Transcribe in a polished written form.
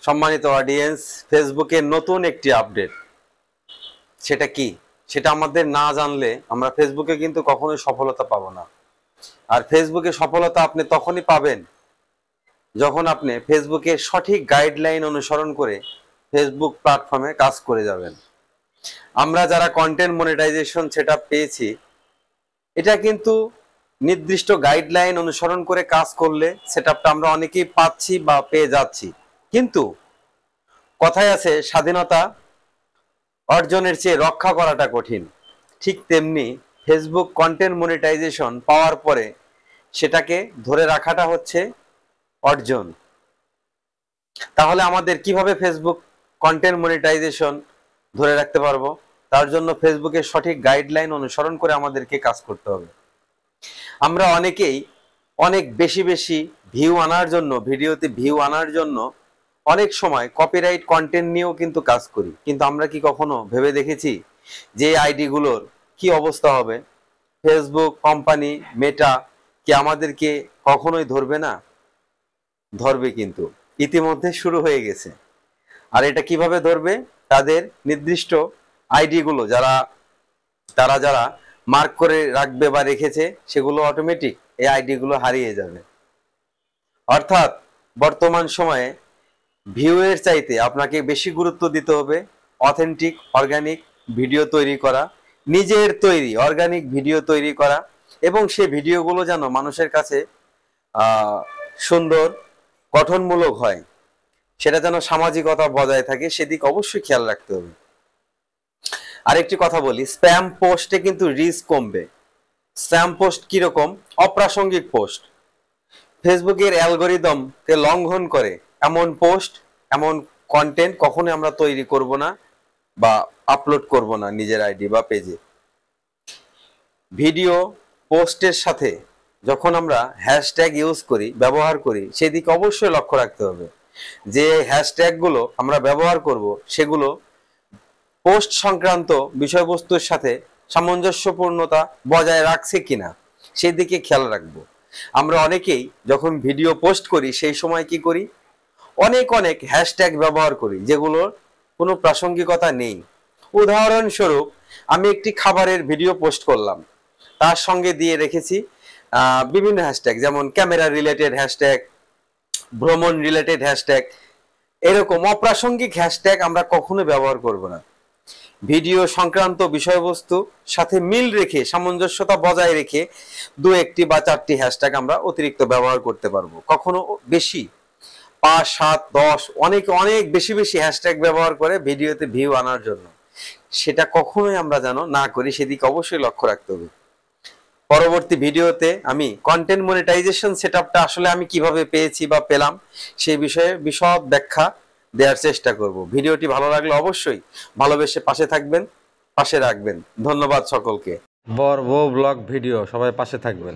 সম্মানিত অডিয়েন্স, ফেসবুকের নতুন একটি আপডেট। সেটা কি, সেটা আমাদের না জানলে আমরা ফেসবুকে কিন্তু কখনোই সফলতা পাবো না। আর ফেসবুকে সফলতা আপনি তখনই পাবেন যখন আপনি ফেসবুকের সঠিক গাইডলাইন অনুসরণ করে ফেসবুক প্ল্যাটফর্মে কাজ করে যাবেন। আমরা যারা কন্টেন্ট মনিটাইজেশন সেটআপ পেয়েছি, এটা কিন্তু নির্দিষ্ট গাইডলাইন অনুসরণ করে কাজ করলে সেটআপটা আমরা অনেকেই পাচ্ছি বা পেয়ে যাচ্ছি। কিন্তু কথায় আছে, স্বাধীনতা অর্জনের চেয়ে রক্ষা করাটা কঠিন। ঠিক তেমনি ফেসবুক কন্টেন্ট মনিটাইজেশন পাওয়ার পরে সেটাকে ধরে রাখাটা হচ্ছে অর্জন। তাহলে আমাদের কিভাবে ফেসবুক কন্টেন্ট মনিটাইজেশন ধরে রাখতে পারবো? তার জন্য ফেসবুকের সঠিক গাইডলাইন অনুসরণ করে আমাদেরকে কাজ করতে হবে। আমরা অনেকেই অনেক বেশি বেশি ভিউ আনার জন্য, ভিডিওতে ভিউ আনার জন্য অনেক সময় কপিরাইট কন্টেন্ট নিয়েও কিন্তু কাজ করি। কিন্তু আমরা কি কখনো ভেবে দেখেছি যে আইডি গুলোর কি অবস্থা হবে? ফেসবুক কোম্পানি মেটা কি আমাদেরকে কখনোই ধরবে না? ধরবে, কিন্তু ইতিমধ্যে শুরু হয়ে গেছে। আর এটা কিভাবে ধরবে? তাদের নির্দিষ্ট আইডি গুলো যারা মার্ক করে রাখবে বা রেখেছে, সেগুলো অটোমেটিক এই আইডি গুলো হারিয়ে যাবে। অর্থাৎ বর্তমান সময়ে ভিউয়ের চাইতে আপনাকে বেশি গুরুত্ব দিতে হবে অথেন্টিক অর্গানিক ভিডিও তৈরি করা, নিজের তৈরি অর্গানিক ভিডিও তৈরি করা, এবং সেই ভিডিওগুলো যেন মানুষের কাছে সুন্দর গঠনমূলক হয়, সেটা যেন সামাজিকতা বজায় থাকে, সেদিক অবশ্যই খেয়াল রাখতে হবে। আরেকটি কথা বলি, স্প্যাম পোস্টে কিন্তু রিচ কমবে। স্প্যাম পোস্ট কিরকম? অপ্রাসঙ্গিক পোস্ট। ফেসবুকের অ্যালগরিদমকে লঙ্ঘন করে এমন পোস্ট, এমন কন্টেন্ট কখনোই আমরা তৈরি করব না বা আপলোড করব না নিজের আইডি বা পেজে। ভিডিও পোস্টের সাথে যখন আমরা হ্যাশট্যাগ ইউজ করি, ব্যবহার করি, সেদিকে অবশ্যই লক্ষ্য রাখতে হবে যে হ্যাশট্যাগুলো আমরা ব্যবহার করব সেগুলো পোস্ট সংক্রান্ত বিষয়বস্তুর সাথে সামঞ্জস্যপূর্ণতা বজায় রাখছে কিনা সেদিকে খেয়াল রাখবো। আমরা অনেকেই যখন ভিডিও পোস্ট করি সেই সময় কি করি? অনেক হ্যাশট্যাগ ব্যবহার করি যেগুলোর কোনো প্রাসঙ্গিকতা নেই। উদাহরণস্বরূপ, আমি একটি খাবারের ভিডিও পোস্ট করলাম, তার সঙ্গে দিয়ে রেখেছি বিভিন্ন হ্যাশট্যাগ, যেমন ক্যামেরা রিলেটেড হ্যাশট্যাগ, ভ্রমণ রিলেটেড হ্যাশট্যাগ। এরকম অপ্রাসঙ্গিক হ্যাশট্যাগ আমরা কখনো ব্যবহার করব না। ভিডিও সংক্রান্ত বিষয়বস্তু সাথে মিল রেখে, সামঞ্জস্যতা বজায় রেখে দু একটি বা চারটি হ্যাশট্যাগ আমরা অতিরিক্ত ব্যবহার করতে পারবো। কখনো বেশি 5, 7, 10 অনেক বেশি হ্যাশট্যাগ ব্যবহার করে ভিডিওতে ভিউ আনার জন্য, সেটা কখনোই আমরা যেন না করি, সেদিকে অবশ্যই লক্ষ্য রাখতে হবে। পরবর্তী ভিডিওতে আমি কন্টেন্ট মনিটাইজেশন সেটআপটা আসলে আমি কিভাবে পেয়েছি বা পেলাম সেই বিষয়ে বিশদ ব্যাখ্যা দেওয়ার চেষ্টা করব। ভিডিওটি ভালো লাগলে অবশ্যই ভালোবেসে পাশে থাকবেন, পাশে রাখবেন। ধন্যবাদ সকলকে। বড় ব্লগ ভিডিও, সবাই পাশে থাকবেন।